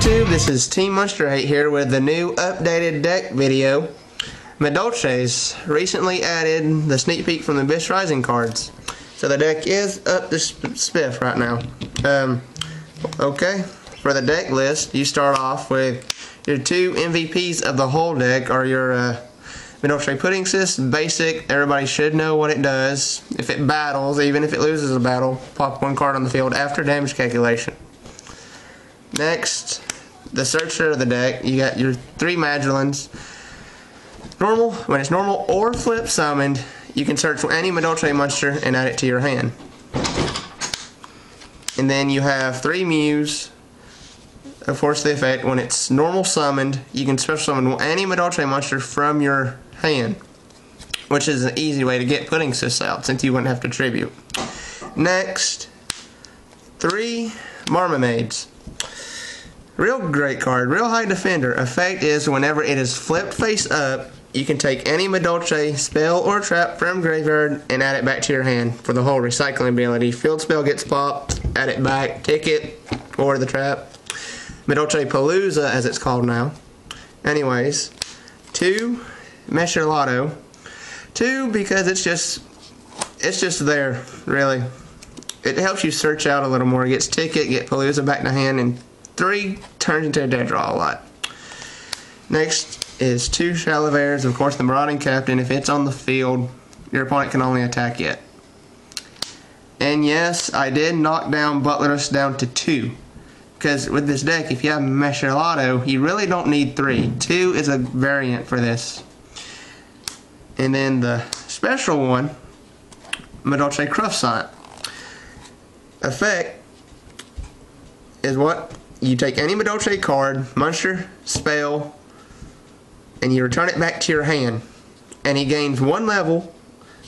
YouTube, this is Team Monster 8 here with the new updated deck video. Madolche's recently added the sneak peek from the Abyss Rising cards. So the deck is up to spiff right now. Okay, for the deck list, you start off with your two MVPs of the whole deck are your Madolche Pudding Cyst, basic, everybody should know what it does. If it battles, even if it loses a battle, pop one card on the field after damage calculation. Next, the searcher of the deck, you got your three Magellans. Normal, when it's normal or flip summoned, you can search for any Madolche monster and add it to your hand. And then you have three Mews. Of course, the effect, when it's normal summoned, you can special summon any Madolche monster from your hand, which is an easy way to get Pudding Cyst out since you wouldn't have to tribute. Next, three Marmamades. Real great card, real high defender. Effect is whenever it is flipped face up, you can take any Madolche spell or trap from graveyard and add it back to your hand for the whole recycling ability. Field spell gets popped, add it back, ticket, or the trap. Madolche Palooza, as it's called now. Anyways, two Mesher Lotto. Two because it's just there, really. It helps you search out a little more. It gets ticket, get Palooza back to hand, and three turns into a dead draw a lot. Next is two Chalaveres. Of course, the Marauding Captain. If it's on the field, your opponent can only attack it. And yes, I did knock down Butlerus down to two. Because with this deck, if you have Mesher Lotto, you really don't need three. Two is a variant for this. And then the special one, Madolche Croissant. Effect is what? You take any Madolche card, monster, spell, and you return it back to your hand. And he gains 1 level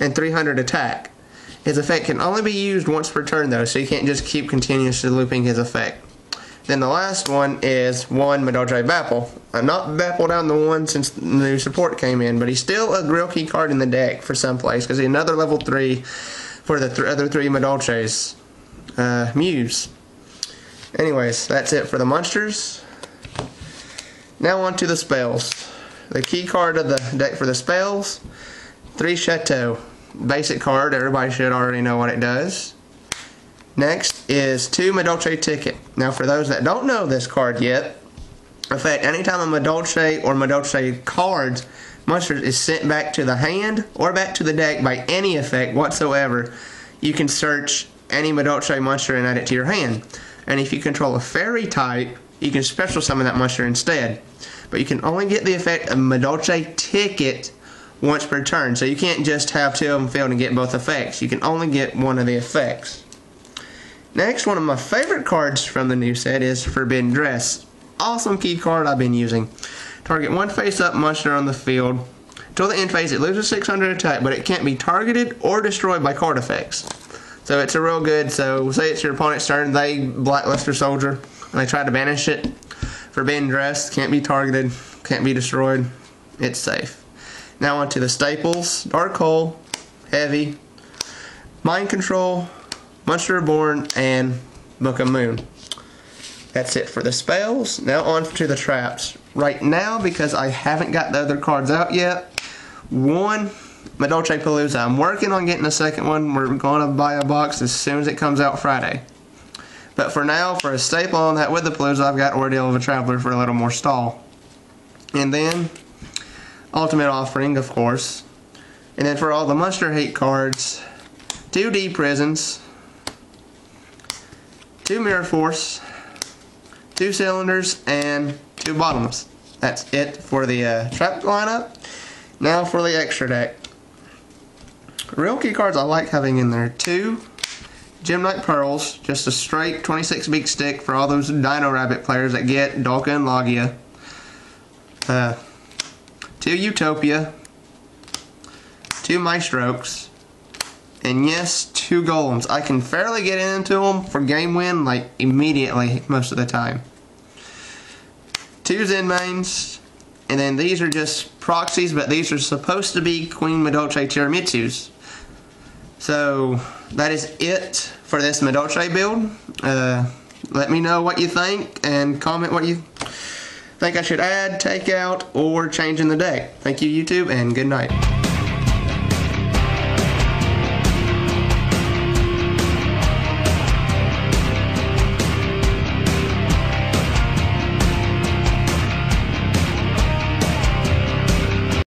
and 300 attack. His effect can only be used once per turn though, so you can't just keep continuously looping his effect. Then the last one is one Madolche Bapple. I'm not Bapple down the one since the new support came in, but he's still a real key card in the deck for some place because he's another level 3 for the other three Madolches. Mews. Anyways, that's it for the monsters. Now on to the spells. The key card of the deck for the spells, 3 Chateau. Basic card, everybody should already know what it does. Next is 2 Madolche Ticket. Now for those that don't know this card yet, in fact, anytime a Madolche or Madolche cards monster is sent back to the hand or back to the deck by any effect whatsoever, you can search any Madolche monster and add it to your hand. And if you control a fairy type, you can special summon that monster instead. But you can only get the effect of Madolche Ticket once per turn. So you can't just have 2 of them filled and get both effects. You can only get one of the effects. Next, one of my favorite cards from the new set is Forbidden Dress. Awesome key card I've been using. Target one face-up monster on the field. Until the end phase, it loses 600 attack, but it can't be targeted or destroyed by card effects. So it's a real good, so say it's your opponent's turn, they blacklist their soldier, and they try to banish it. Forbidden Dress, can't be targeted, can't be destroyed, it's safe. Now on to the staples, Dark Hole, Heavy, Mind Control, Monster Reborn, and Book of Moon. That's it for the spells. Now on to the traps. Right now, because I haven't got the other cards out yet, one Madolche Palooza. I'm working on getting a second one. We're going to buy a box as soon as it comes out Friday. But for now, for a staple on that with the Palooza, I've got Ordeal of a Traveler for a little more stall. And then Ultimate Offering, of course. And then for all the Monster Hate cards, 2 D Prisons, 2 Mirror Force, 2 Cylinders, and 2 Bottoms. That's it for the trap lineup. Now for the extra deck. Real key cards I like having in there. 2 Gem Knight Pearls, just a straight 26 big stick for all those Dino Rabbit players that get Dolka and Logia. 2 Utopia, 2 Maestros, and yes, 2 Golems. I can fairly get into them for game win like immediately most of the time. 2 Zen Mains, and then these are just proxies, but these are supposed to be Queen Madolche Tiramitsus. So that is it for this Madolche build. Let me know what you think and comment what you think I should add, take out, or change in the deck. Thank you, YouTube, and good night.